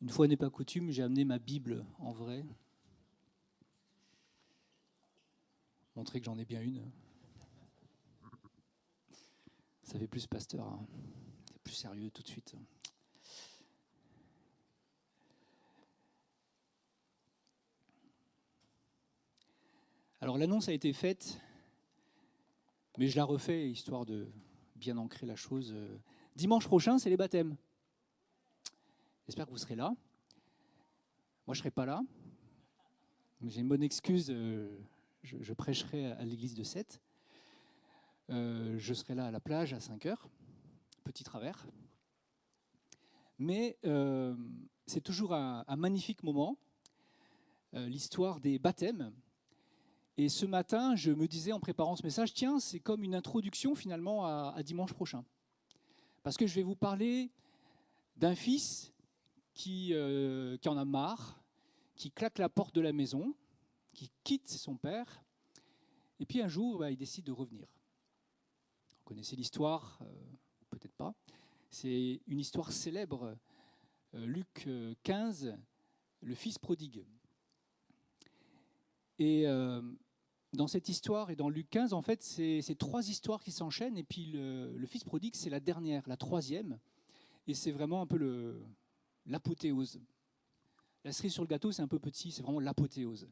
Une fois n'est pas coutume, j'ai amené ma Bible en vrai. Montrer que j'en ai bien une. Ça fait plus pasteur, hein. C'est plus sérieux tout de suite. Alors l'annonce a été faite, mais je la refais histoire de bien ancrer la chose. Dimanche prochain, c'est les baptêmes. J'espère que vous serez là. Moi, je ne serai pas là. J'ai une bonne excuse. Je prêcherai à l'église de Sète. Je serai là à la plage à 5h. Petit travers. Mais c'est toujours un magnifique moment, l'histoire des baptêmes. Et ce matin, je me disais en préparant ce message, tiens, c'est comme une introduction finalement à dimanche prochain. Parce que je vais vous parler d'un fils qui en a marre, qui claque la porte de la maison, qui quitte son père, et puis un jour, il décide de revenir. Vous connaissez l'histoire, peut-être pas. C'est une histoire célèbre, Luc 15, le fils prodigue. Et dans cette histoire et dans Luc 15, en fait, c'est trois histoires qui s'enchaînent, et puis le fils prodigue, c'est la dernière, la troisième, et c'est vraiment un peu l'apothéose. La cerise sur le gâteau, c'est un peu petit, c'est vraiment l'apothéose.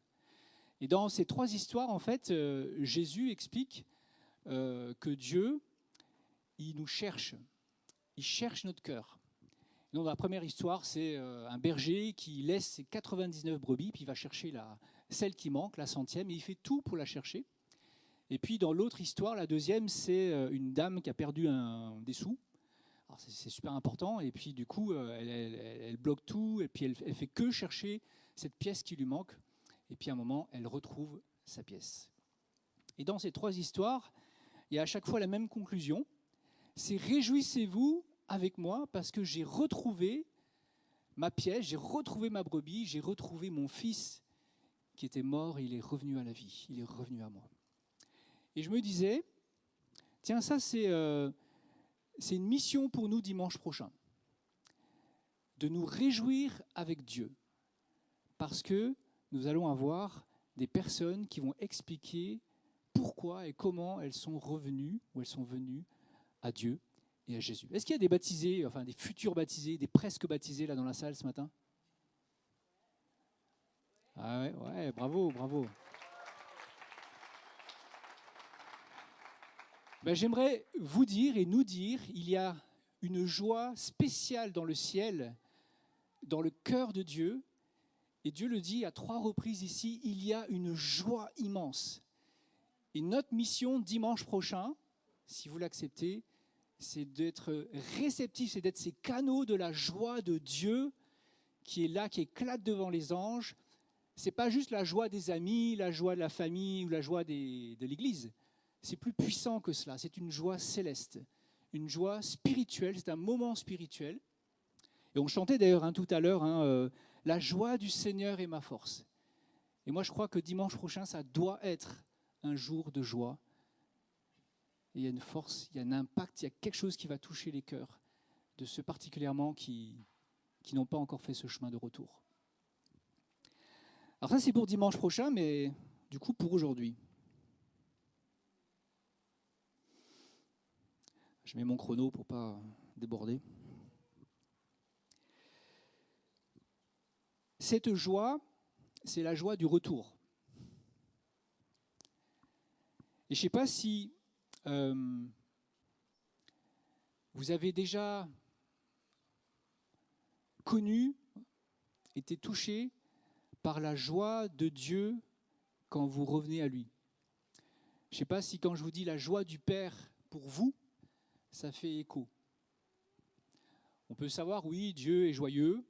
Et dans ces trois histoires, en fait, Jésus explique que Dieu, il nous cherche. Il cherche notre cœur. Donc, dans la première histoire, c'est un berger qui laisse ses 99 brebis, puis il va chercher celle qui manque, la centième, et il fait tout pour la chercher. Et puis, dans l'autre histoire, la deuxième, c'est une dame qui a perdu des sous. Alors, c'est super important, et puis du coup, elle bloque tout, et puis elle fait que chercher cette pièce qui lui manque, et puis à un moment, elle retrouve sa pièce. Et dans ces trois histoires, il y a à chaque fois la même conclusion, c'est « Réjouissez-vous avec moi parce que j'ai retrouvé ma pièce, j'ai retrouvé ma brebis, j'ai retrouvé mon fils qui était mort, et il est revenu à la vie, il est revenu à moi. » Et je me disais, tiens, ça c'est une mission pour nous dimanche prochain, de nous réjouir avec Dieu, parce que nous allons avoir des personnes qui vont expliquer pourquoi et comment elles sont revenues ou elles sont venues à Dieu et à Jésus. Est-ce qu'il y a des baptisés, enfin des futurs baptisés, des presque baptisés là dans la salle ce matin? Ah ouais, bravo. J'aimerais vous dire et nous dire, il y a une joie spéciale dans le ciel, dans le cœur de Dieu. Et Dieu le dit à 3 reprises ici, il y a une joie immense. Et notre mission dimanche prochain, si vous l'acceptez, c'est d'être réceptif, c'est d'être ces canaux de la joie de Dieu qui est là, qui éclate devant les anges. Ce n'est pas juste la joie des amis, la joie de la famille ou la joie de l'Église. C'est plus puissant que cela, c'est une joie céleste, une joie spirituelle, c'est un moment spirituel. Et on chantait d'ailleurs tout à l'heure, la joie du Seigneur est ma force. Et moi je crois que dimanche prochain, ça doit être un jour de joie. Et il y a une force, il y a un impact, il y a quelque chose qui va toucher les cœurs de ceux particulièrement qui n'ont pas encore fait ce chemin de retour. Alors ça c'est pour dimanche prochain, mais du coup pour aujourd'hui. Je mets mon chrono pour ne pas déborder. Cette joie, c'est la joie du retour. Et je ne sais pas si vous avez déjà connu, été touché par la joie de Dieu quand vous revenez à lui. Je ne sais pas si quand je vous dis la joie du Père pour vous, ça fait écho. On peut savoir, oui, Dieu est joyeux,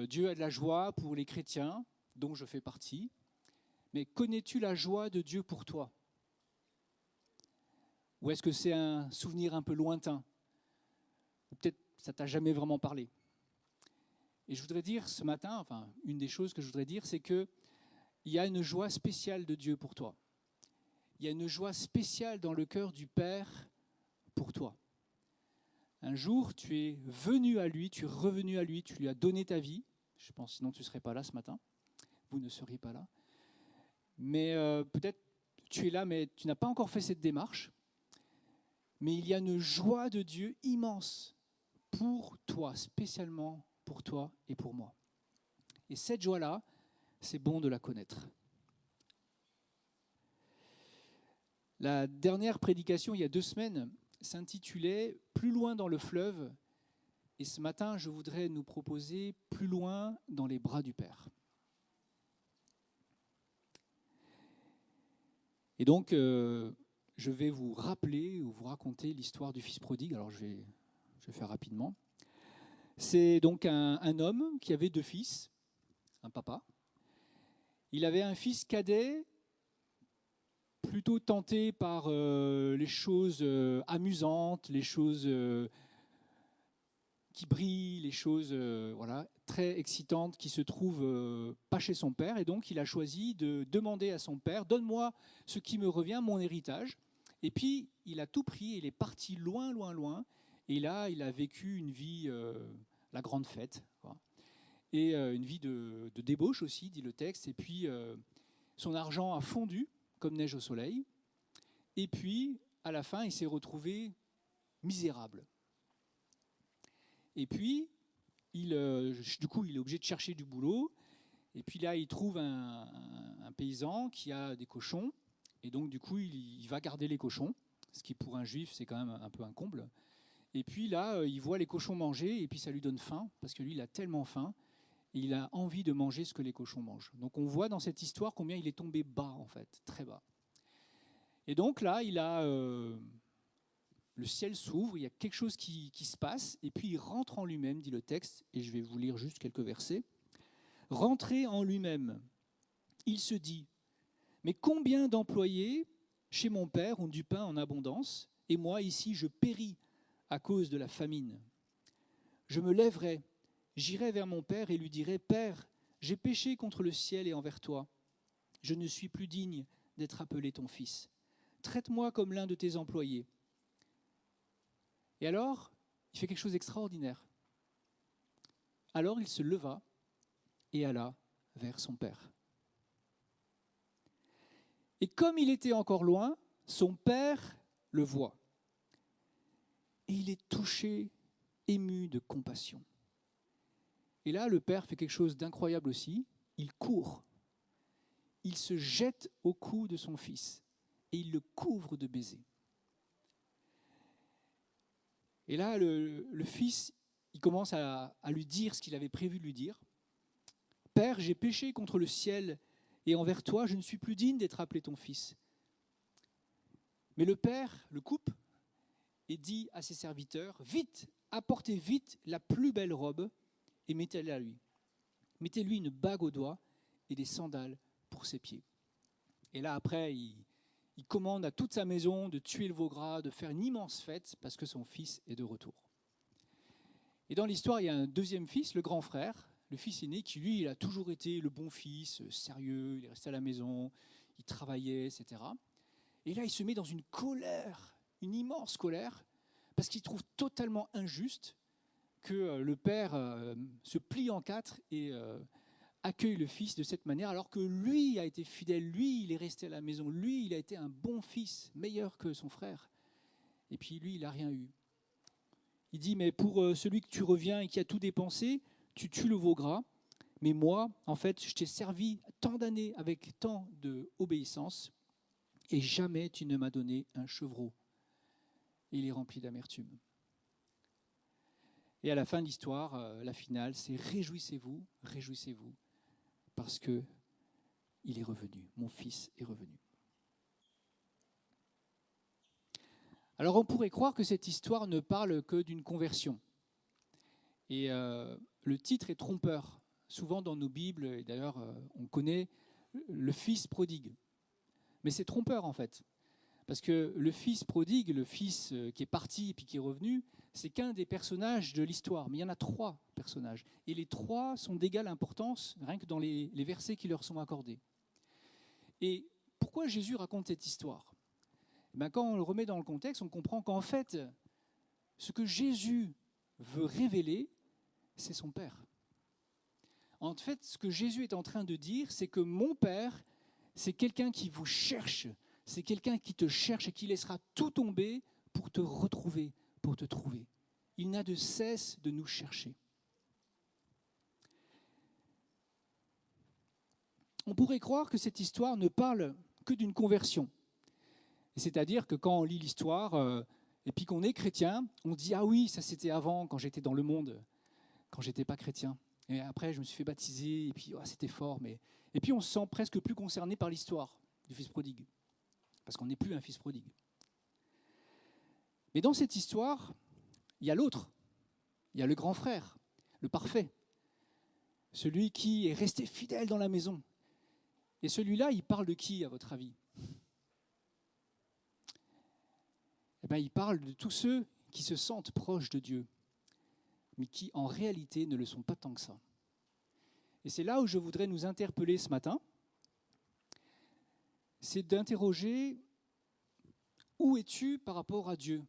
Dieu a de la joie pour les chrétiens, dont je fais partie, mais connais-tu la joie de Dieu pour toi? Ou est-ce que c'est un souvenir un peu lointain? Ou peut-être ça ne t'a jamais vraiment parlé? Et je voudrais dire ce matin, enfin, une des choses que je voudrais dire, c'est qu'il y a une joie spéciale de Dieu pour toi. Il y a une joie spéciale dans le cœur du Père pour toi. Un jour, tu es venu à lui, tu es revenu à lui, tu lui as donné ta vie. Je pense, sinon tu ne serais pas là ce matin. Vous ne seriez pas là. Mais peut-être tu es là, mais tu n'as pas encore fait cette démarche. Mais il y a une joie de Dieu immense pour toi, spécialement pour toi et pour moi. Et cette joie-là, c'est bon de la connaître. La dernière prédication, il y a 2 semaines, s'intitulait « Plus loin dans le fleuve ». Et ce matin, je voudrais nous proposer « Plus loin dans les bras du Père ». Et donc, je vais vous rappeler ou vous raconter l'histoire du fils prodigue. Alors, je vais faire rapidement. C'est donc un homme qui avait 2 fils, un papa. Il avait un fils cadet, plutôt tenté par les choses amusantes, les choses qui brillent, les choses voilà, très excitantes qui se trouvent pas chez son père. Et donc, il a choisi de demander à son père « Donne-moi ce qui me revient, mon héritage ». Et puis, il a tout pris, il est parti loin, loin, loin. Et là, il a vécu une vie, la grande fête, quoi. Et une vie de débauche aussi, dit le texte. Et puis, son argent a fondu comme neige au soleil. Et puis, à la fin, il s'est retrouvé misérable. Et puis, du coup, il est obligé de chercher du boulot. Et puis là, il trouve un paysan qui a des cochons. Et donc, du coup, il va garder les cochons. Ce qui, pour un juif, c'est quand même un peu un comble. Et puis là, il voit les cochons manger. Et puis, ça lui donne faim. Parce que lui, il a tellement faim. Et il a envie de manger ce que les cochons mangent. Donc, on voit dans cette histoire combien il est tombé bas, en fait. Très bas. Et donc là, il a... le ciel s'ouvre, il y a quelque chose qui se passe, et puis il rentre en lui-même, dit le texte, et je vais vous lire juste quelques versets. Rentré en lui-même, il se dit, mais combien d'employés chez mon père ont du pain en abondance, et moi ici je péris à cause de la famine. Je me lèverai, j'irai vers mon père et lui dirai, Père, j'ai péché contre le ciel et envers toi. Je ne suis plus digne d'être appelé ton fils. Traite-moi comme l'un de tes employés. Et alors, il fait quelque chose d'extraordinaire. Alors il se leva et alla vers son père. Et comme il était encore loin, son père le voit. Et il est touché, ému de compassion. Et là, le père fait quelque chose d'incroyable aussi. Il court. Il se jette au cou de son fils et il le couvre de baisers. Et là, le fils, il commence à lui dire ce qu'il avait prévu de lui dire. « Père, j'ai péché contre le ciel et envers toi, je ne suis plus digne d'être appelé ton fils. » Mais le père le coupe et dit à ses serviteurs, « Vite, apportez vite la plus belle robe et mettez-la à lui. Mettez-lui une bague au doigt et des sandales pour ses pieds. » Et là, après, il commande à toute sa maison de tuer le veau gras, de faire une immense fête parce que son fils est de retour. Et dans l'histoire, il y a un 2e fils, le grand frère, le fils aîné, qui lui, il a toujours été le bon fils, sérieux, il est resté à la maison, il travaillait, etc. Et là, il se met dans une colère, une immense colère, parce qu'il trouve totalement injuste que le père se plie en 4 et accueille le fils de cette manière, alors que lui a été fidèle, lui, il est resté à la maison, lui, il a été un bon fils, meilleur que son frère. Et puis lui, il n'a rien eu. Il dit, mais pour celui que tu reviens et qui a tout dépensé, tu tues le veau gras, mais moi, en fait, je t'ai servi tant d'années avec tant d'obéissance, et jamais tu ne m'as donné un chevreau. Et il est rempli d'amertume. Et à la fin de l'histoire, la finale, c'est réjouissez-vous, réjouissez-vous, parce que il est revenu, mon fils est revenu. Alors on pourrait croire que cette histoire ne parle que d'une conversion. Et le titre est trompeur. Souvent dans nos Bibles, et d'ailleurs on connaît le fils prodigue. Mais c'est trompeur en fait. Parce que le fils prodigue, le fils qui est parti et puis qui est revenu, c'est qu'un des personnages de l'histoire. Mais il y en a 3 personnages. Et les 3 sont d'égale importance, rien que dans les versets qui leur sont accordés. Et pourquoi Jésus raconte cette histoire ? Ben, quand on le remet dans le contexte, on comprend qu'en fait, Ce que Jésus veut révéler, c'est son Père. En fait, ce que Jésus est en train de dire, c'est que mon Père, c'est quelqu'un qui vous cherche, c'est quelqu'un qui te cherche et qui laissera tout tomber pour te retrouver, pour te trouver. Il n'a de cesse de nous chercher. On pourrait croire que cette histoire ne parle que d'une conversion. C'est-à-dire que quand on lit l'histoire et puis qu'on est chrétien, on se dit « Ah oui, ça c'était avant, quand j'étais dans le monde, quand j'étais pas chrétien. Et après, je me suis fait baptiser, et puis c'était fort. » Et puis on se sent presque plus concerné par l'histoire du fils prodigue, parce qu'on n'est plus un fils prodigue. Mais dans cette histoire, il y a l'autre, il y a le grand frère, le parfait, celui qui est resté fidèle dans la maison. Et celui-là, il parle de qui, à votre avis ? Eh bien, il parle de tous ceux qui se sentent proches de Dieu, mais qui, en réalité, ne le sont pas tant que ça. Et c'est là où je voudrais nous interpeller ce matin, c'est d'interroger où es-tu par rapport à Dieu,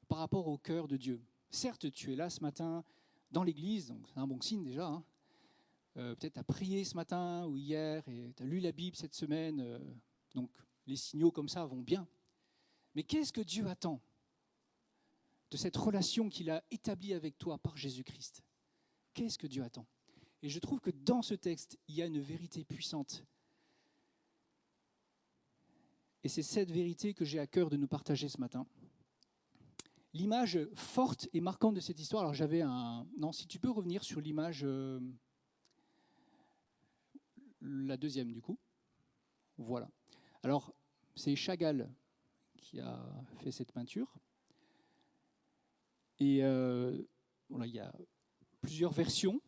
par rapport au cœur de Dieu. Certes, tu es là ce matin dans l'église, donc c'est un bon signe déjà, hein. Peut-être tu as prié ce matin ou hier et tu as lu la Bible cette semaine, donc les signaux comme ça vont bien. Mais qu'est-ce que Dieu attend de cette relation qu'il a établie avec toi par Jésus-Christ ? Qu'est-ce que Dieu attend ? Et je trouve que dans ce texte, il y a une vérité puissante. Et c'est cette vérité que j'ai à cœur de nous partager ce matin. L'image forte et marquante de cette histoire, alors j'avais un... Non, si tu peux revenir sur l'image... La deuxième, du coup. Voilà. Alors, c'est Chagall qui a fait cette peinture. Et voilà, il y a plusieurs versions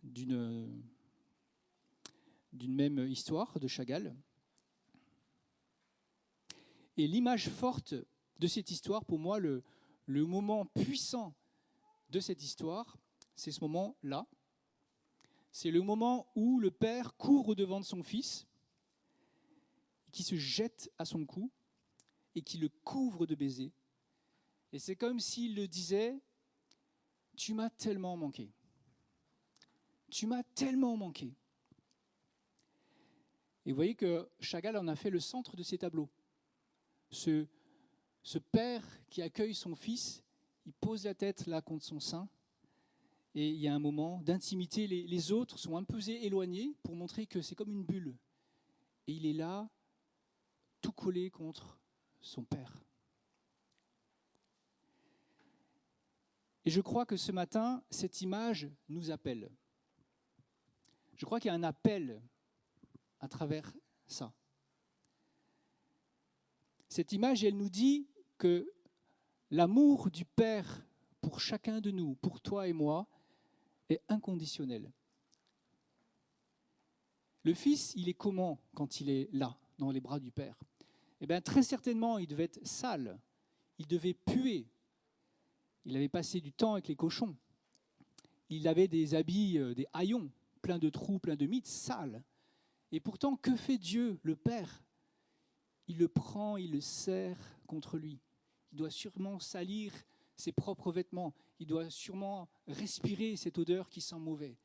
d'une même histoire de Chagall. Et l'image forte de cette histoire, pour moi, le moment puissant de cette histoire, c'est ce moment-là. C'est le moment où le père court au-devant de son fils, qui se jette à son cou et qui le couvre de baisers. Et c'est comme s'il le disait « Tu m'as tellement manqué. Tu m'as tellement manqué. » Et vous voyez que Chagall en a fait le centre de ses tableaux. Ce père qui accueille son fils, il pose la tête là contre son sein. Et il y a un moment d'intimité, les autres sont un peu éloignés pour montrer que c'est comme une bulle. Et il est là, tout collé contre son père. Et je crois que ce matin, cette image nous appelle. Je crois qu'il y a un appel à travers ça. Cette image, elle nous dit que l'amour du Père pour chacun de nous, pour toi et moi, est inconditionnel. Le Fils, il est comment quand il est là, dans les bras du Père ? Eh bien, très certainement, il devait être sale, il devait puer, il avait passé du temps avec les cochons, il avait des habits, des haillons, pleins de trous, pleins de mites, sales. Et pourtant, que fait Dieu, le Père ? Il le prend, il le serre contre lui. Il doit sûrement salir ses propres vêtements. Il doit sûrement respirer cette odeur qui sent mauvais.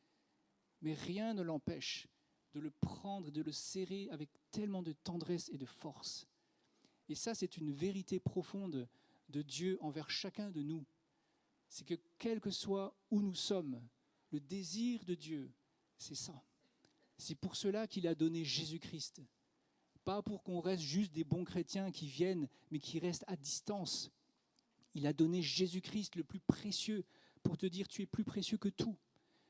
Mais rien ne l'empêche de le prendre, de le serrer avec tellement de tendresse et de force. Et ça, c'est une vérité profonde de Dieu envers chacun de nous. C'est que quel que soit où nous sommes, le désir de Dieu, c'est ça. C'est pour cela qu'il a donné Jésus-Christ. Pas pour qu'on reste juste des bons chrétiens qui viennent, mais qui restent à distance. Il a donné Jésus-Christ le plus précieux pour te dire tu es plus précieux que tout.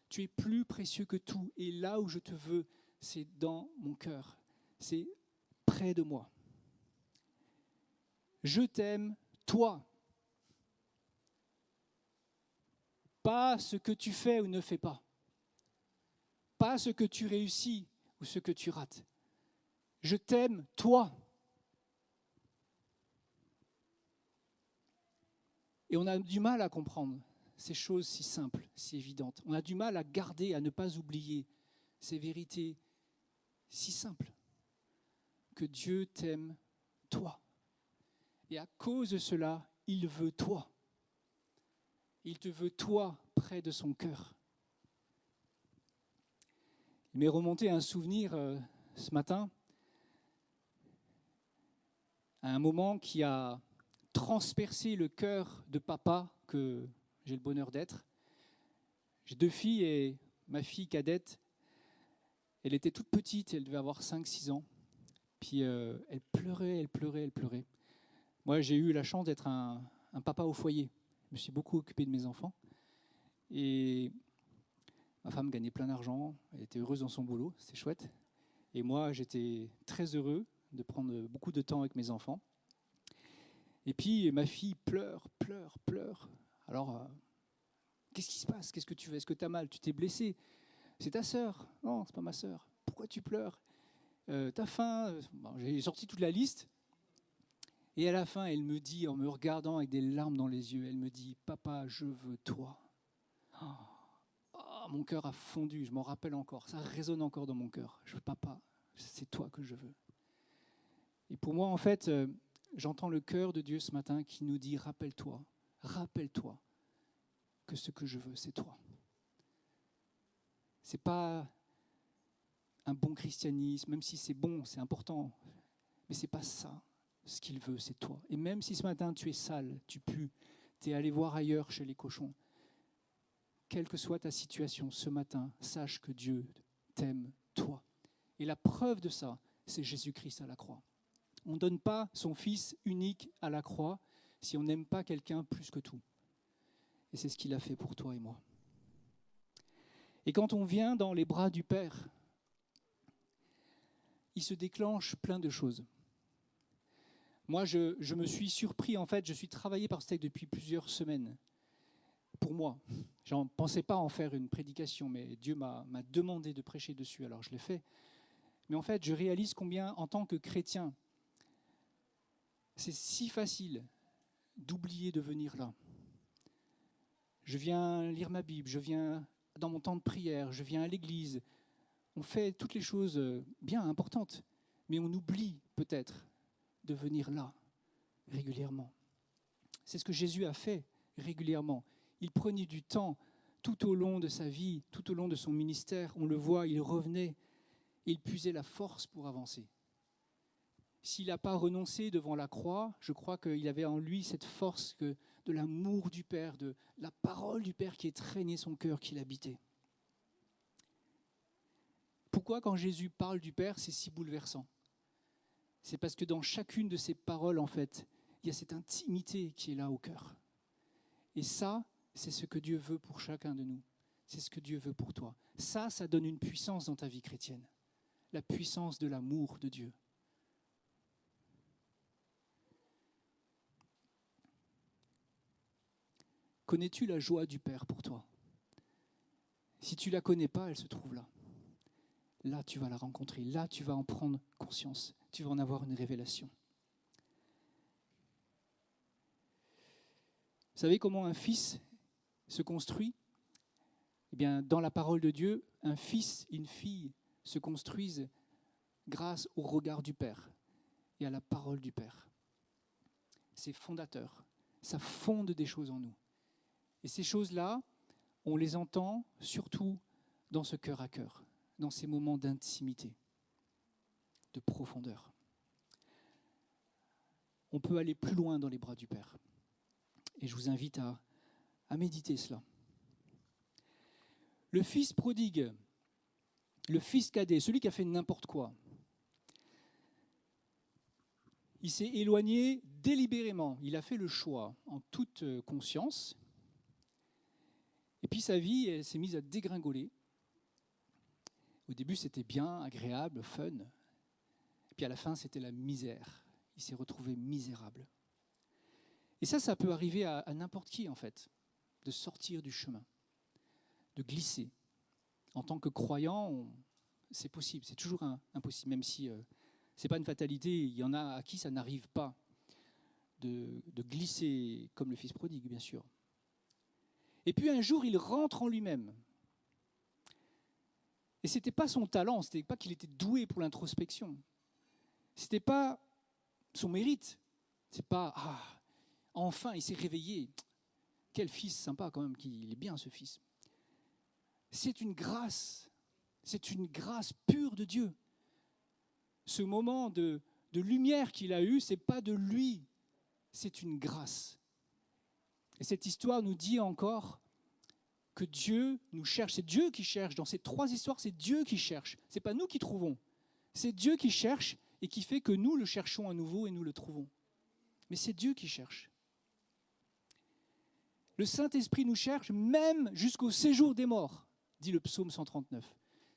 Tu es plus précieux que tout. Et là où je te veux, c'est dans mon cœur. C'est près de moi. Je t'aime, toi. Pas ce que tu fais ou ne fais pas. Pas ce que tu réussis ou ce que tu rates. Je t'aime, toi. Et on a du mal à comprendre ces choses si simples, si évidentes. On a du mal à garder, à ne pas oublier ces vérités si simples. Que Dieu t'aime, toi. Et à cause de cela, il veut toi. Il te veut, toi, près de son cœur. Il m'est remonté un souvenir ce matin, à un moment qui a transpercé le cœur de papa que j'ai le bonheur d'être. J'ai 2 filles et ma fille cadette, elle était toute petite, elle devait avoir 5-6 ans. Puis elle pleurait, elle pleurait, elle pleurait. Moi, j'ai eu la chance d'être un papa au foyer. Je me suis beaucoup occupé de mes enfants. Et ma femme gagnait plein d'argent, elle était heureuse dans son boulot, c'était chouette. Et moi, j'étais très heureux de prendre beaucoup de temps avec mes enfants. Et puis, ma fille pleure, pleure, pleure. Alors, qu'est-ce qui se passe? Qu'est-ce que tu veux? Est-ce que tu as mal? Tu t'es blessé? C'est ta sœur? Non, c'est pas ma sœur. Pourquoi tu pleures? T'as faim? Bon, j'ai sorti toute la liste. Et à la fin, elle me dit, en me regardant avec des larmes dans les yeux, elle me dit, papa, je veux toi. Oh, mon cœur a fondu, je m'en rappelle encore, ça résonne encore dans mon cœur. Je veux papa, c'est toi que je veux. Et pour moi, en fait, j'entends le cœur de Dieu ce matin qui nous dit, rappelle-toi que ce que je veux, c'est toi. C'est pas un bon christianisme, même si c'est bon, c'est important, mais c'est pas ça. Ce qu'il veut, c'est toi. Et même si ce matin tu es sale, tu pues, tu es allé voir ailleurs chez les cochons, quelle que soit ta situation ce matin, sache que Dieu t'aime, toi. Et la preuve de ça, c'est Jésus-Christ à la croix. On ne donne pas son Fils unique à la croix si on n'aime pas quelqu'un plus que tout. Et c'est ce qu'il a fait pour toi et moi. Et quand on vient dans les bras du Père, il se déclenche plein de choses. Moi, je me suis surpris, en fait, je suis travaillé par ce texte depuis plusieurs semaines. Pour moi, je n'en pensais pas en faire une prédication, mais Dieu m'a demandé de prêcher dessus, alors je l'ai fait. Mais en fait, je réalise combien, en tant que chrétien, c'est si facile d'oublier de venir là. Je viens lire ma Bible, je viens dans mon temps de prière, je viens à l'église. On fait toutes les choses bien importantes, mais on oublie peut-être de venir là, régulièrement. C'est ce que Jésus a fait régulièrement. Il prenait du temps tout au long de sa vie, tout au long de son ministère. On le voit, il revenait et il puisait la force pour avancer. S'il n'a pas renoncé devant la croix, je crois qu'il avait en lui cette force de l'amour du Père, de la parole du Père qui étreignait son cœur, qui l'habitait. Pourquoi quand Jésus parle du Père, c'est si bouleversant? C'est parce que dans chacune de ces paroles, en fait, il y a cette intimité qui est là au cœur. Et ça, c'est ce que Dieu veut pour chacun de nous. C'est ce que Dieu veut pour toi. Ça donne une puissance dans ta vie chrétienne. La puissance de l'amour de Dieu. Connais-tu la joie du Père pour toi? Si tu ne la connais pas, elle se trouve là. Là, tu vas la rencontrer. Là, tu vas en prendre conscience. Tu vas en avoir une révélation. Vous savez comment un fils se construit? Eh bien, dans la parole de Dieu, un fils et une fille se construisent grâce au regard du Père et à la parole du Père. C'est fondateur. Ça fonde des choses en nous. Et ces choses-là, on les entend surtout dans ce cœur à cœur, dans ces moments d'intimité, de profondeur. On peut aller plus loin dans les bras du Père. Et je vous invite à méditer cela. Le fils prodigue, le fils cadet, celui qui a fait n'importe quoi, il s'est éloigné délibérément. Il a fait le choix en toute conscience. Et puis sa vie, elle s'est mise à dégringoler. Au début, c'était bien, agréable, fun. Et puis à la fin, c'était la misère. Il s'est retrouvé misérable. Et ça peut arriver à n'importe qui, en fait, de sortir du chemin, de glisser. En tant que croyant, c'est possible, c'est toujours impossible, même si ce n'est pas une fatalité. Il y en a à qui ça n'arrive pas de glisser comme le fils prodigue, bien sûr. Et puis un jour, il rentre en lui-même. Et ce n'était pas son talent, ce n'était pas qu'il était doué pour l'introspection. Ce n'était pas son mérite. C'est pas, enfin, il s'est réveillé. Quel fils sympa quand même, qu'il est bien ce fils. C'est une grâce pure de Dieu. Ce moment de lumière qu'il a eu, ce n'est pas de lui, c'est une grâce. Et cette histoire nous dit encore que Dieu nous cherche. C'est Dieu qui cherche. Dans ces 3 histoires, c'est Dieu qui cherche. Ce n'est pas nous qui trouvons. C'est Dieu qui cherche et qui fait que nous le cherchons à nouveau et nous le trouvons. Mais c'est Dieu qui cherche. Le Saint-Esprit nous cherche même jusqu'au séjour des morts, dit le psaume 139.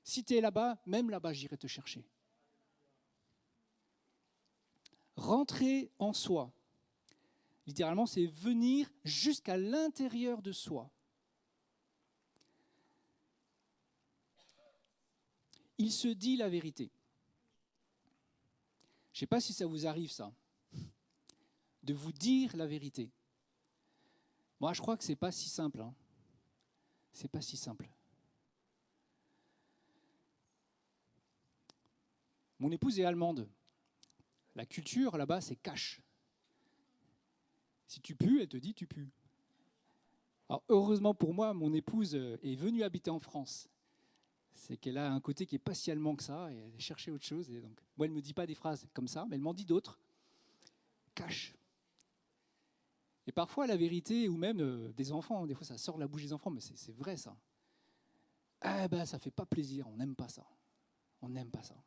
Si tu es là-bas, même là-bas, j'irai te chercher. Rentrer en soi. Littéralement, c'est venir jusqu'à l'intérieur de soi. Il se dit la vérité. Je ne sais pas si ça vous arrive, ça, de vous dire la vérité. Moi, je crois que ce n'est pas si simple. C'est pas si simple. Mon épouse est allemande. La culture, là-bas, c'est cash. Si tu pues, elle te dit tu pues. Alors, heureusement pour moi, mon épouse est venue habiter en France. C'est qu'elle a un côté qui n'est pas si allemand que ça, et elle cherchait autre chose. Et donc, moi, elle ne me dit pas des phrases comme ça, mais elle m'en dit d'autres. Cash. Et parfois, la vérité, ou même des enfants, des fois ça sort de la bouche des enfants, mais c'est vrai ça. Ah ben, ça ne fait pas plaisir, on n'aime pas ça. On n'aime pas ça.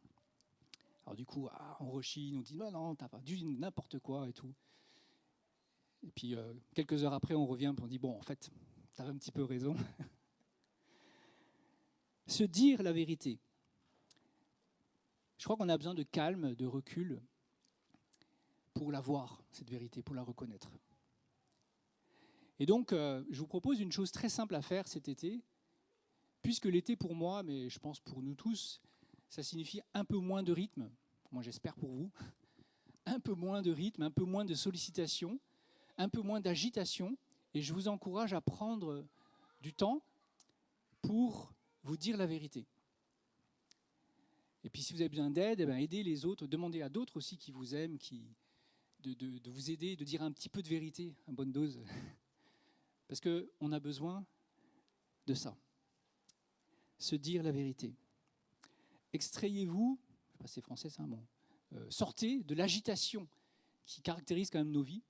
Alors du coup, on rechigne, on dit non, t'as pas dit n'importe quoi et tout. Et puis, quelques heures après, on revient et on dit bon, en fait, t'avais un petit peu raison. Se dire la vérité. Je crois qu'on a besoin de calme, de recul pour la voir, cette vérité, pour la reconnaître. Et donc, je vous propose une chose très simple à faire cet été, puisque l'été pour moi, mais je pense pour nous tous, ça signifie un peu moins de rythme, moi j'espère pour vous, un peu moins de rythme, un peu moins de sollicitation, un peu moins d'agitation, et je vous encourage à prendre du temps pour vous dire la vérité. Et puis si vous avez besoin d'aide, aidez les autres, demandez à d'autres aussi qui vous aiment, de vous aider, de dire un petit peu de vérité, une bonne dose. Parce qu'on a besoin de ça. Se dire la vérité. Extrayez-vous, je ne sais pas si c'est français ça, bon, sortez de l'agitation qui caractérise quand même nos vies,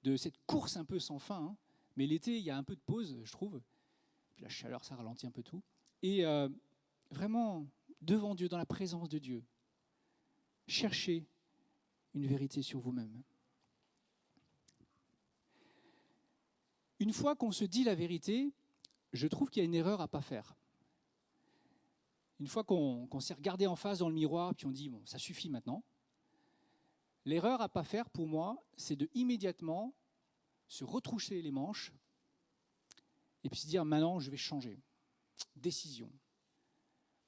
de cette course un peu sans fin. Mais l'été, il y a un peu de pause, je trouve. Puis la chaleur, ça ralentit un peu tout. Et vraiment, devant Dieu, dans la présence de Dieu, cherchez une vérité sur vous-même. Une fois qu'on se dit la vérité, je trouve qu'il y a une erreur à ne pas faire. Une fois qu'on s'est regardé en face dans le miroir, puis on dit, bon, ça suffit maintenant, l'erreur à ne pas faire pour moi, c'est de immédiatement se retrousser les manches et puis se dire, maintenant, je vais changer. Décision.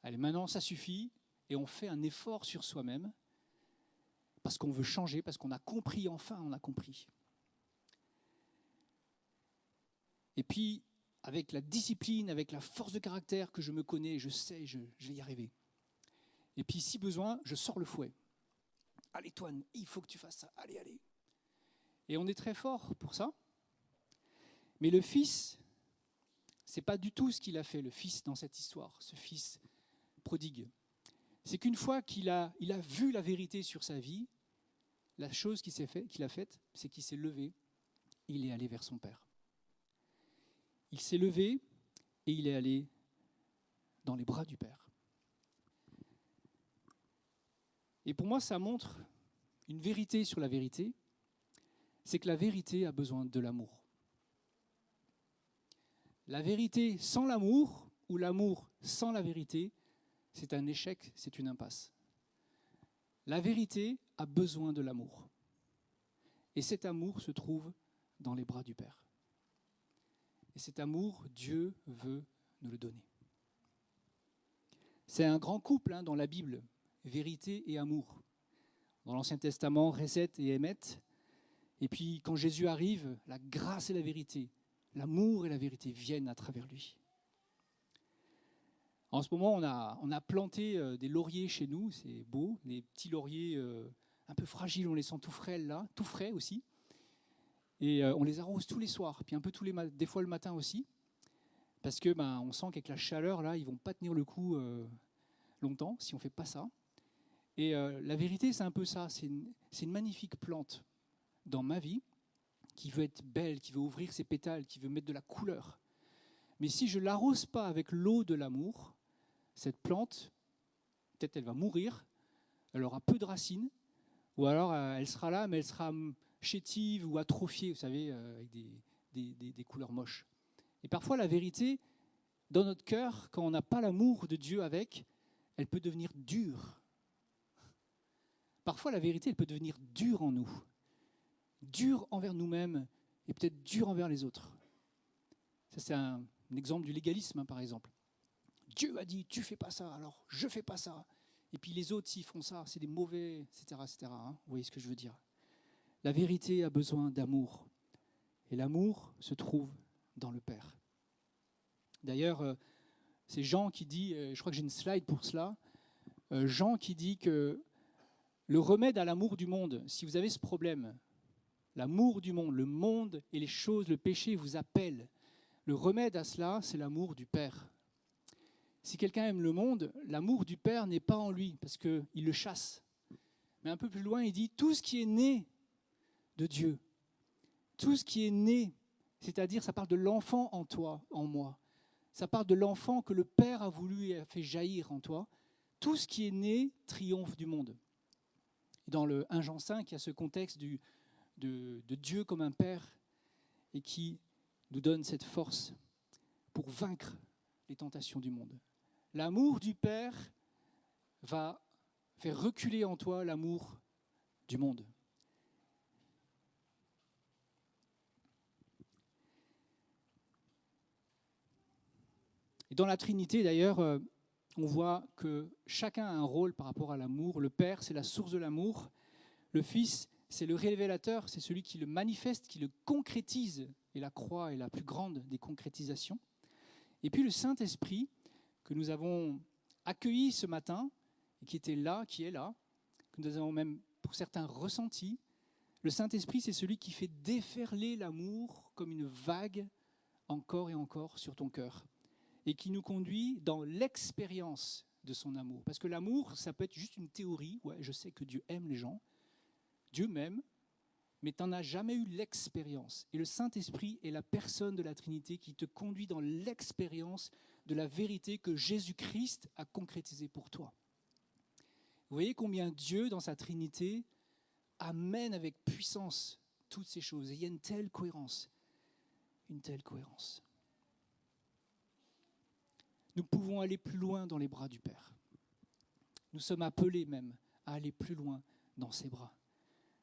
Allez, maintenant, ça suffit, et on fait un effort sur soi-même parce qu'on veut changer, parce qu'on a compris, enfin, on a compris. Et puis, avec la discipline, avec la force de caractère que je me connais, je sais, je vais y arriver. Et puis, si besoin, je sors le fouet. Allez, Toine, il faut que tu fasses ça. Allez, allez. Et on est très fort pour ça. Mais le fils, c'est pas du tout ce qu'il a fait, le fils, dans cette histoire, ce fils prodigue. C'est qu'une fois qu'il a vu la vérité sur sa vie, la chose qu'il a faite, c'est qu'il s'est levé, il est allé vers son père. Il s'est levé et il est allé dans les bras du Père. Et pour moi, ça montre une vérité sur la vérité, c'est que la vérité a besoin de l'amour. La vérité sans l'amour, ou l'amour sans la vérité, c'est un échec, c'est une impasse. La vérité a besoin de l'amour. Et cet amour se trouve dans les bras du Père. Et cet amour, Dieu veut nous le donner. C'est un grand couple dans la Bible, vérité et amour. Dans l'Ancien Testament, Recette et Émet. Et puis quand Jésus arrive, la grâce et la vérité, l'amour et la vérité viennent à travers lui. En ce moment, on a planté des lauriers chez nous, c'est beau, des petits lauriers un peu fragiles, on les sent tout frais là, tout frais aussi. Et on les arrose tous les soirs, puis un peu des fois le matin aussi, parce que on sent qu'avec la chaleur, là, ils ne vont pas tenir le coup longtemps si on ne fait pas ça. Et la vérité, c'est un peu ça. C'est une magnifique plante dans ma vie qui veut être belle, qui veut ouvrir ses pétales, qui veut mettre de la couleur. Mais si je ne l'arrose pas avec l'eau de l'amour, cette plante, peut-être elle va mourir, elle aura peu de racines, ou alors elle sera là, mais elle sera chétive ou atrophiée, vous savez, avec des couleurs moches. Et parfois, la vérité, dans notre cœur, quand on n'a pas l'amour de Dieu avec, elle peut devenir dure. Parfois, la vérité, elle peut devenir dure en nous. Dure envers nous-mêmes et peut-être dure envers les autres. Ça, c'est un exemple du légalisme, par exemple. Dieu a dit, tu fais pas ça, alors je fais pas ça. Et puis les autres, s'ils font ça, c'est des mauvais, etc. etc. Vous voyez ce que je veux dire? La vérité a besoin d'amour. Et l'amour se trouve dans le Père. D'ailleurs, c'est Jean qui dit, je crois que j'ai une slide pour cela, Jean qui dit que le remède à l'amour du monde, si vous avez ce problème, l'amour du monde, le monde et les choses, le péché vous appellent. Le remède à cela, c'est l'amour du Père. Si quelqu'un aime le monde, l'amour du Père n'est pas en lui, parce qu'il le chasse. Mais un peu plus loin, il dit tout ce qui est né de Dieu, tout ce qui est né, c'est-à-dire ça parle de l'enfant en toi, en moi. Ça parle de l'enfant que le Père a voulu et a fait jaillir en toi. Tout ce qui est né triomphe du monde. Dans le 1 Jean 5, il y a ce contexte de Dieu comme un Père et qui nous donne cette force pour vaincre les tentations du monde. L'amour du Père va faire reculer en toi l'amour du monde. Et dans la Trinité, d'ailleurs, on voit que chacun a un rôle par rapport à l'amour. Le Père, c'est la source de l'amour. Le Fils, c'est le révélateur, c'est celui qui le manifeste, qui le concrétise. Et la croix est la plus grande des concrétisations. Et puis le Saint-Esprit, que nous avons accueilli ce matin, et qui était là, qui est là, que nous avons même pour certains ressenti. Le Saint-Esprit, c'est celui qui fait déferler l'amour comme une vague encore et encore sur ton cœur. Et qui nous conduit dans l'expérience de son amour. Parce que l'amour, ça peut être juste une théorie. Ouais, je sais que Dieu aime les gens. Dieu m'aime, mais tu n'en as jamais eu l'expérience. Et le Saint-Esprit est la personne de la Trinité qui te conduit dans l'expérience de la vérité que Jésus-Christ a concrétisée pour toi. Vous voyez combien Dieu, dans sa Trinité, amène avec puissance toutes ces choses. Et il y a une telle cohérence. Une telle cohérence. Nous pouvons aller plus loin dans les bras du Père. Nous sommes appelés même à aller plus loin dans ses bras.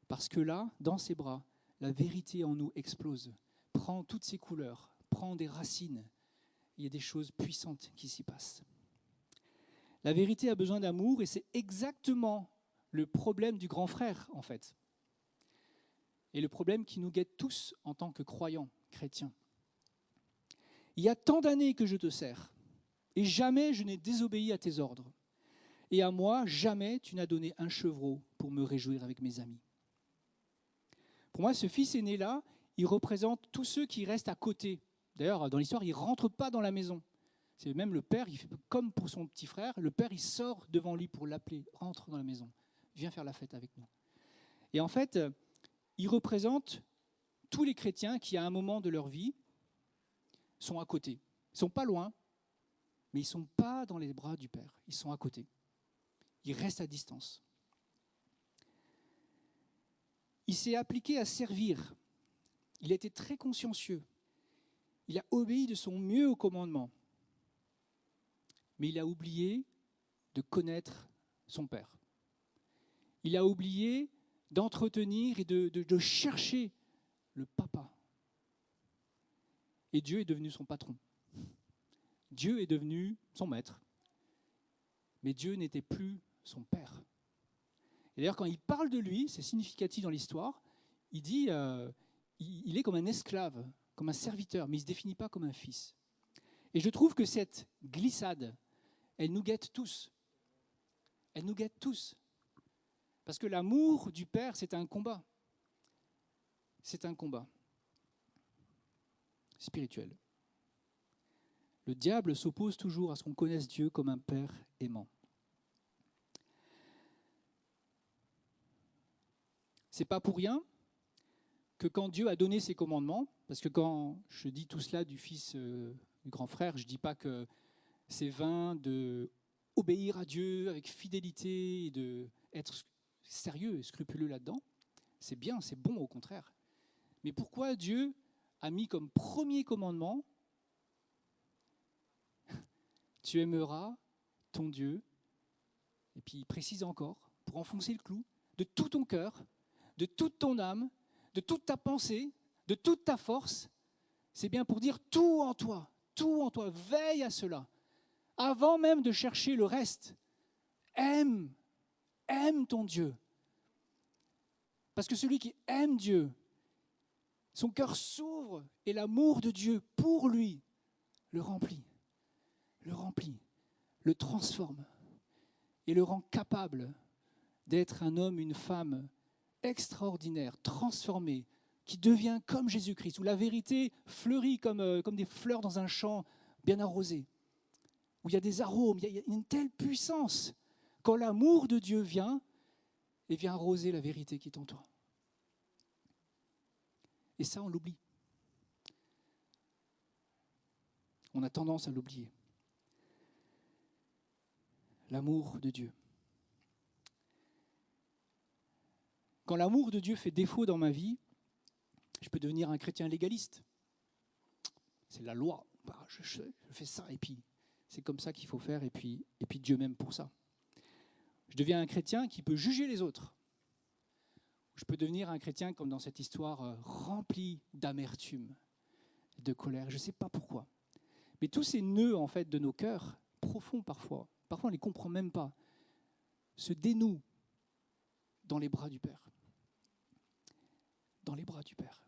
Parce que là, dans ses bras, la vérité en nous explose, prend toutes ses couleurs, prend des racines. Il y a des choses puissantes qui s'y passent. La vérité a besoin d'amour et c'est exactement le problème du grand frère, en fait. Et le problème qui nous guette tous en tant que croyants, chrétiens. Il y a tant d'années que je te sers. Et jamais je n'ai désobéi à tes ordres. Et à moi, jamais tu n'as donné un chevreau pour me réjouir avec mes amis. Pour moi, ce fils aîné-là, il représente tous ceux qui restent à côté. D'ailleurs, dans l'histoire, il ne rentre pas dans la maison. C'est même le père, il fait comme pour son petit frère, le père, il sort devant lui pour l'appeler, rentre dans la maison, viens faire la fête avec nous. Et en fait, il représente tous les chrétiens qui, à un moment de leur vie, sont à côté. Ils ne sont pas loin, mais ils ne sont pas dans les bras du Père. Ils sont à côté. Ils restent à distance. Il s'est appliqué à servir. Il a été très consciencieux. Il a obéi de son mieux au commandement. Mais il a oublié de connaître son Père. Il a oublié d'entretenir et de chercher le papa. Et Dieu est devenu son patron. Dieu est devenu son maître. Mais Dieu n'était plus son père. Et d'ailleurs, quand il parle de lui, c'est significatif dans l'histoire, il dit il est comme un esclave, comme un serviteur, mais il ne se définit pas comme un fils. Et je trouve que cette glissade, elle nous guette tous. Elle nous guette tous. Parce que l'amour du Père, c'est un combat. C'est un combat. spirituel. Le diable s'oppose toujours à ce qu'on connaisse Dieu comme un Père aimant. C'est pas pour rien que quand Dieu a donné ses commandements, parce que quand je dis tout cela du fils du grand frère, je dis pas que c'est vain de obéir à Dieu avec fidélité et d'être sérieux et scrupuleux là-dedans. C'est bien, c'est bon au contraire. Mais pourquoi Dieu a mis comme premier commandement « Tu aimeras ton Dieu », et puis il précise encore, pour enfoncer le clou, de tout ton cœur, de toute ton âme, de toute ta pensée, de toute ta force. C'est bien pour dire tout en toi, veille à cela. Avant même de chercher le reste, aime ton Dieu. Parce que celui qui aime Dieu, son cœur s'ouvre et l'amour de Dieu pour lui le remplit, le transforme et le rend capable d'être un homme, une femme extraordinaire, transformé, qui devient comme Jésus-Christ, où la vérité fleurit comme des fleurs dans un champ bien arrosé, où il y a des arômes, il y a une telle puissance quand l'amour de Dieu vient et vient arroser la vérité qui est en toi. Et ça, on l'oublie. On a tendance à l'oublier. L'amour de Dieu. Quand l'amour de Dieu fait défaut dans ma vie, je peux devenir un chrétien légaliste. C'est la loi. Je fais ça et puis c'est comme ça qu'il faut faire et puis Dieu m'aime pour ça. Je deviens un chrétien qui peut juger les autres. Je peux devenir un chrétien comme dans cette histoire rempli d'amertume, de colère. Je ne sais pas pourquoi. Mais tous ces nœuds en fait de nos cœurs, profonds parfois on ne les comprend même pas, se dénouent dans les bras du Père. Dans les bras du Père.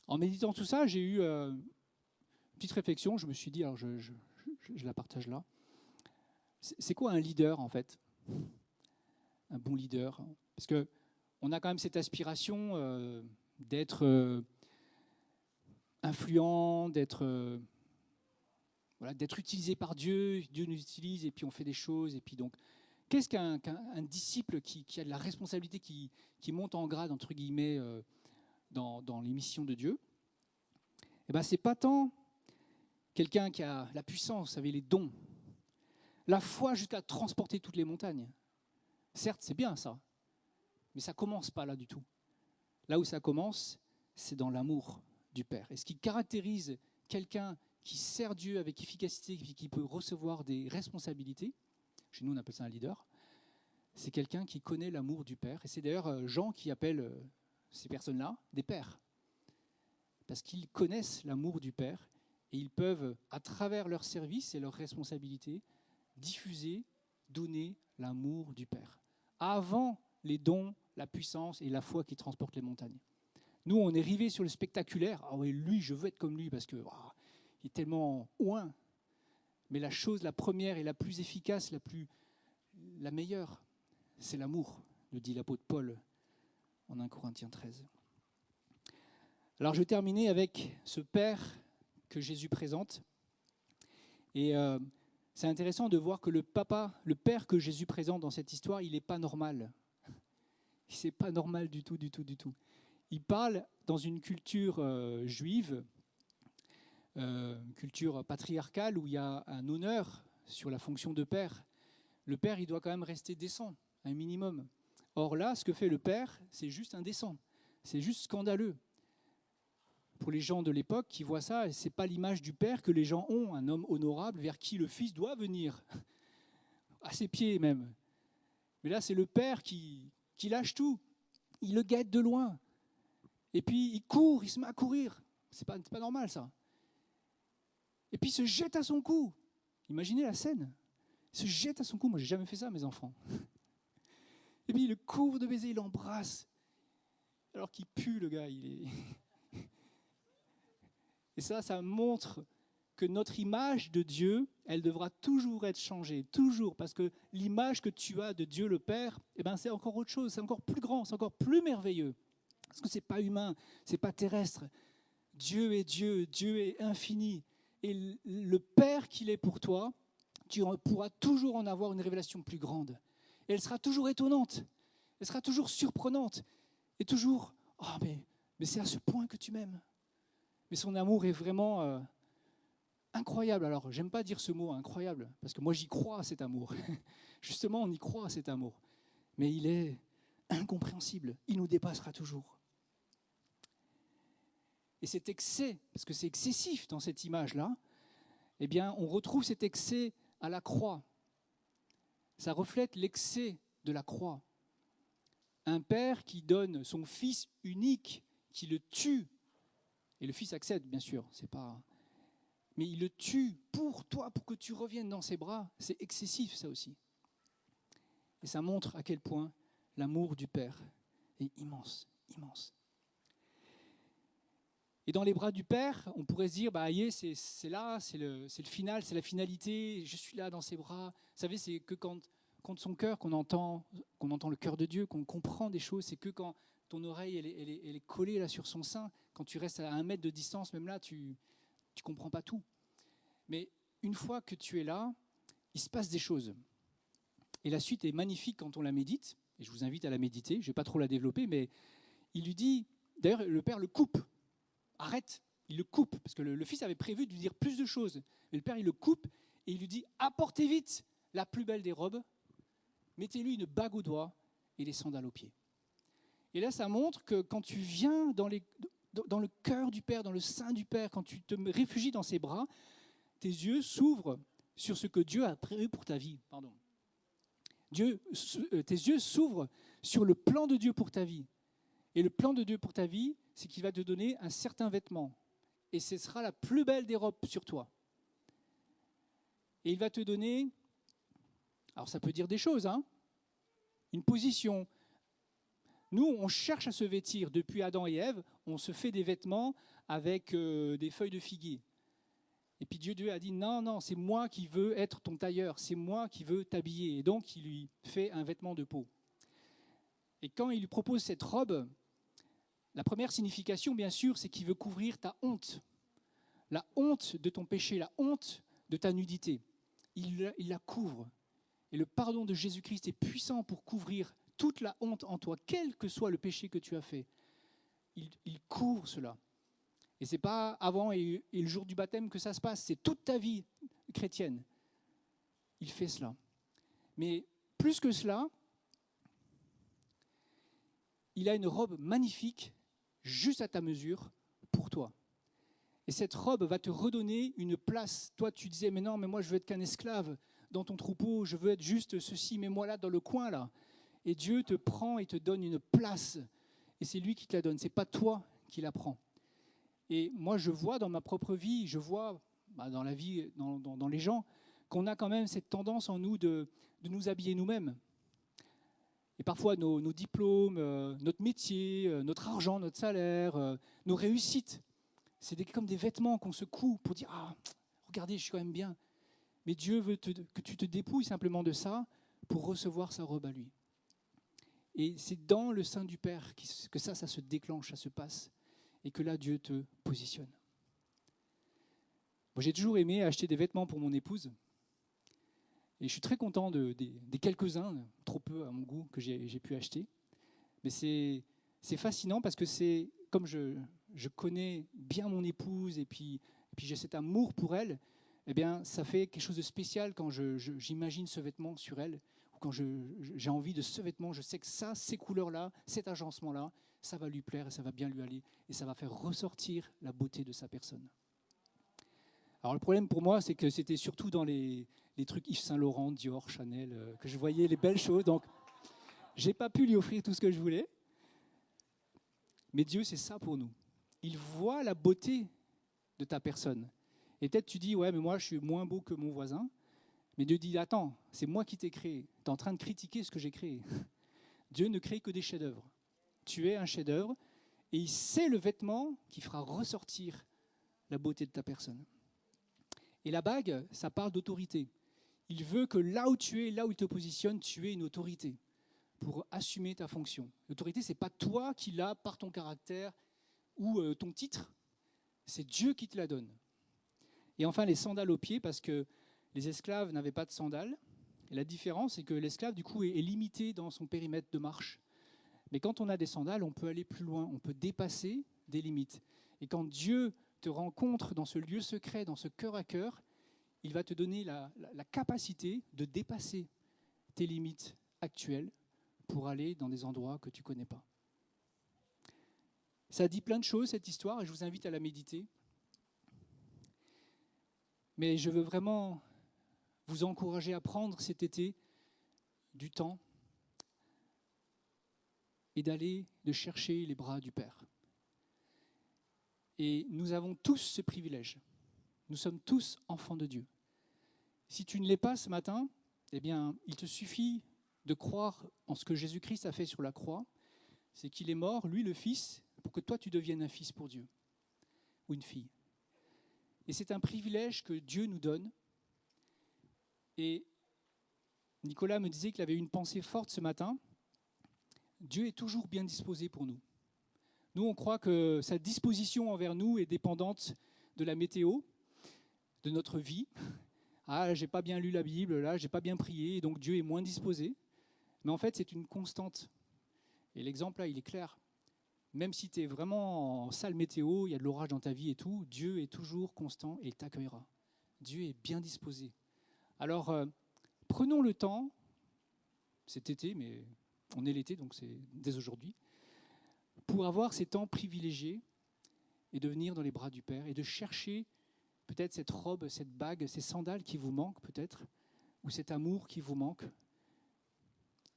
En méditant tout ça, j'ai eu une petite réflexion. Je me suis dit, alors je la partage là. C'est quoi un leader en fait ? Un bon leader ? Parce qu'on a quand même cette aspiration d'être influent, d'être utilisé par Dieu. Dieu nous utilise et puis on fait des choses. Et puis donc, qu'est-ce qu'un disciple qui a de la responsabilité, qui monte en grade, entre guillemets, dans les missions de Dieu ? Eh ben, c'est pas tant quelqu'un qui a la puissance, vous savez, les dons, la foi jusqu'à transporter toutes les montagnes. Certes, c'est bien ça, mais ça commence pas là du tout. Là où ça commence, c'est dans l'amour du Père. Et ce qui caractérise quelqu'un qui sert Dieu avec efficacité, qui peut recevoir des responsabilités, chez nous on appelle ça un leader, c'est quelqu'un qui connaît l'amour du Père. Et c'est d'ailleurs Jean qui appelle ces personnes-là des pères. Parce qu'ils connaissent l'amour du Père et ils peuvent, à travers leur service et leurs responsabilités, diffuser, donner l'amour du Père. Avant les dons, la puissance et la foi qui transportent les montagnes. Nous, on est rivés sur le spectaculaire. Ah oui, lui, je veux être comme lui parce que il est tellement oint. Mais la chose, la première et la plus efficace, la meilleure, c'est l'amour, le dit l'apôtre Paul en 1 Corinthiens 13. Alors je vais terminer avec ce Père que Jésus présente. Et c'est intéressant de voir que le Père que Jésus présente dans cette histoire, il n'est pas normal. C'est pas normal du tout. Il parle dans une culture juive, culture patriarcale, où il y a un honneur sur la fonction de père. Le père, il doit quand même rester décent, un minimum. Or là, ce que fait le père, c'est juste indécent. C'est juste scandaleux. Pour les gens de l'époque qui voient ça, ce n'est pas l'image du père que les gens ont, un homme honorable vers qui le fils doit venir, à ses pieds même. Mais là, c'est le père qui lâche tout. Il le guette de loin. Et puis, il court, il se met à courir. C'est pas normal, ça. Et puis, il se jette à son cou. Imaginez la scène. Il se jette à son cou. Moi, j'ai jamais fait ça, mes enfants. Et puis, il le couvre de baisers, il l'embrasse. Alors qu'il pue, le gars. Et ça montre que notre image de Dieu, elle devra toujours être changée, toujours, parce que l'image que tu as de Dieu le Père, eh ben, c'est encore autre chose, c'est encore plus grand, c'est encore plus merveilleux. Parce que ce n'est pas humain, ce n'est pas terrestre. Dieu est Dieu, Dieu est infini. Et le Père qu'il est pour toi, tu pourras toujours en avoir une révélation plus grande. Et elle sera toujours étonnante, elle sera toujours surprenante, et toujours, oh mais c'est à ce point que tu m'aimes. Mais son amour est vraiment incroyable. Alors, j'aime pas dire ce mot incroyable, parce que moi j'y crois à cet amour. Justement, on y croit à cet amour. Mais il est incompréhensible, il nous dépassera toujours. Et cet excès, parce que c'est excessif dans cette image-là, eh bien, on retrouve cet excès à la croix. Ça reflète l'excès de la croix. Un père qui donne son fils unique, qui le tue, et le fils accepte, bien sûr, c'est pas... mais il le tue pour toi, pour que tu reviennes dans ses bras, c'est excessif ça aussi. Et ça montre à quel point l'amour du Père est immense, immense. Et dans les bras du Père, on pourrait se dire, c'est là, c'est le final, c'est la finalité, je suis là dans ses bras. Vous savez, c'est que quand son cœur, qu'on entend le cœur de Dieu, qu'on comprend des choses, c'est que quand ton oreille, elle est collée là sur son sein, quand tu restes à 1 mètre de distance, même là, tu ne comprends pas tout. Mais une fois que tu es là, il se passe des choses. Et la suite est magnifique quand on la médite, et je vous invite à la méditer, je ne vais pas trop la développer, mais il lui dit, d'ailleurs le Père le coupe, arrête, il le coupe, parce que le fils avait prévu de lui dire plus de choses, mais le Père il le coupe, et il lui dit, apportez vite la plus belle des robes, mettez-lui une bague au doigt et des sandales aux pieds. Et là ça montre que quand tu viens dans le cœur du Père, dans le sein du Père, quand tu te réfugies dans ses bras, tes yeux s'ouvrent sur ce que Dieu a prévu pour ta vie. Tes yeux s'ouvrent sur le plan de Dieu pour ta vie. Et le plan de Dieu pour ta vie, c'est qu'il va te donner un certain vêtement. Et ce sera la plus belle des robes sur toi. Et il va te donner, alors ça peut dire des choses, une position. Nous, on cherche à se vêtir. Depuis Adam et Ève, on se fait des vêtements avec des feuilles de figuier. Et puis Dieu a dit, non, c'est moi qui veux être ton tailleur, c'est moi qui veux t'habiller. Et donc, il lui fait un vêtement de peau. Et quand il lui propose cette robe, la première signification, bien sûr, c'est qu'il veut couvrir ta honte. La honte de ton péché, la honte de ta nudité. Il la couvre. Et le pardon de Jésus-Christ est puissant pour couvrir toute la honte en toi, quel que soit le péché que tu as fait. Il couvre cela. Et ce n'est pas avant et le jour du baptême que ça se passe, c'est toute ta vie chrétienne. Il fait cela. Mais plus que cela, il a une robe magnifique, juste à ta mesure, pour toi. Et cette robe va te redonner une place. Toi, tu disais, mais non, mais moi, je veux être qu'un esclave dans ton troupeau, je veux être juste ceci, mets-moi là, dans le coin, là. Et Dieu te prend et te donne une place. Et c'est lui qui te la donne, ce n'est pas toi qui la prends. Et moi, je vois dans ma propre vie, je vois dans la vie, dans les gens, qu'on a quand même cette tendance en nous de nous habiller nous-mêmes. Et parfois, nos diplômes, notre métier, notre argent, notre salaire, nos réussites, c'est comme des vêtements qu'on se coud pour dire « Ah, regardez, je suis quand même bien ». Mais Dieu veut que tu te dépouilles simplement de ça pour recevoir sa robe à lui. Et c'est dans le sein du Père que ça se déclenche, ça se passe. Et que là, Dieu te positionne. Moi, j'ai toujours aimé acheter des vêtements pour mon épouse. Et je suis très content des quelques-uns, trop peu à mon goût, que j'ai pu acheter. Mais c'est fascinant parce que c'est comme je connais bien mon épouse et puis j'ai cet amour pour elle, eh bien, ça fait quelque chose de spécial quand j'imagine ce vêtement sur elle, ou quand j'ai envie de ce vêtement, je sais que ça, ces couleurs-là, cet agencement-là, ça va lui plaire et ça va bien lui aller et ça va faire ressortir la beauté de sa personne. Alors le problème pour moi, c'est que c'était surtout dans les trucs Yves Saint Laurent, Dior, Chanel, que je voyais les belles choses. Donc, j'ai pas pu lui offrir tout ce que je voulais. Mais Dieu, c'est ça pour nous. Il voit la beauté de ta personne. Et peut-être tu dis, ouais, mais moi, je suis moins beau que mon voisin. Mais Dieu dit, attends, c'est moi qui t'ai créé. Tu es en train de critiquer ce que j'ai créé. Dieu ne crée que des chefs-d'œuvre. Tu es un chef-d'œuvre et il sait le vêtement qui fera ressortir la beauté de ta personne. Et la bague, ça parle d'autorité. Il veut que là où tu es, là où il te positionne, tu aies une autorité pour assumer ta fonction. L'autorité, ce n'est pas toi qui l'as par ton caractère ou ton titre, c'est Dieu qui te la donne. Et enfin, les sandales aux pieds, parce que les esclaves n'avaient pas de sandales. Et la différence, c'est que l'esclave, du coup, est limité dans son périmètre de marche. Mais quand on a des sandales, on peut aller plus loin, on peut dépasser des limites. Et quand Dieu te rencontre dans ce lieu secret, dans ce cœur à cœur, il va te donner la capacité de dépasser tes limites actuelles pour aller dans des endroits que tu ne connais pas. Ça dit plein de choses, cette histoire, et je vous invite à la méditer. Mais je veux vraiment vous encourager à prendre cet été du temps et de chercher les bras du Père. Et nous avons tous ce privilège. Nous sommes tous enfants de Dieu. Si tu ne l'es pas ce matin, eh bien, il te suffit de croire en ce que Jésus-Christ a fait sur la croix. C'est qu'il est mort, lui le Fils, pour que toi tu deviennes un fils pour Dieu ou une fille. Et c'est un privilège que Dieu nous donne. Et Nicolas me disait qu'il avait une pensée forte ce matin. Dieu est toujours bien disposé pour nous. Nous, on croit que sa disposition envers nous est dépendante de la météo, de notre vie. Ah, j'ai pas bien lu la Bible, là, j'ai pas bien prié, et donc Dieu est moins disposé. Mais en fait, c'est une constante. Et l'exemple là, il est clair. Même si tu es vraiment en sale météo, il y a de l'orage dans ta vie et tout, Dieu est toujours constant et il t'accueillera. Dieu est bien disposé. Alors, prenons le temps, cet été, mais on est l'été, donc c'est dès aujourd'hui, pour avoir ces temps privilégiés et de venir dans les bras du Père et de chercher peut-être cette robe, cette bague, ces sandales qui vous manquent peut-être, ou cet amour qui vous manque.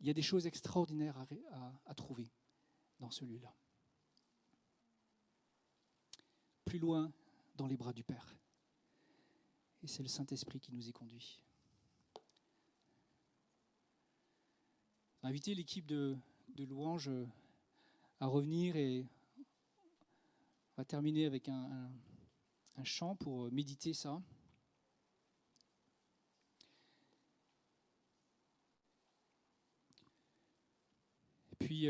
Il y a des choses extraordinaires à trouver dans ce lieu-là. Plus loin, dans les bras du Père. Et c'est le Saint-Esprit qui nous y conduit. Inviter l'équipe de louanges à revenir et on va terminer avec un chant pour méditer ça. Et puis,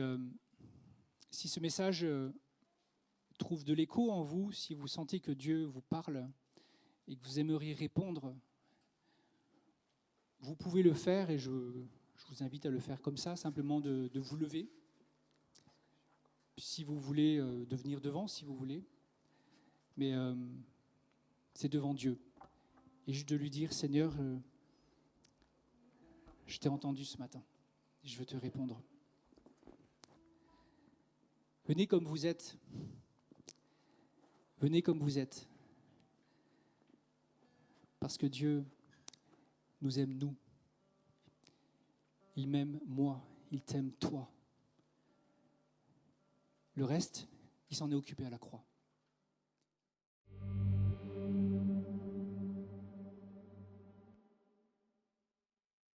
si ce message trouve de l'écho en vous, si vous sentez que Dieu vous parle et que vous aimeriez répondre, vous pouvez le faire et je vous invite à le faire comme ça, simplement de vous lever. Si vous voulez, de venir devant, si vous voulez. Mais c'est devant Dieu. Et juste de lui dire, Seigneur, je t'ai entendu ce matin. Et je veux te répondre. Venez comme vous êtes. Venez comme vous êtes. Parce que Dieu nous aime, nous. Il m'aime, moi. Il t'aime, toi. Le reste, il s'en est occupé à la croix.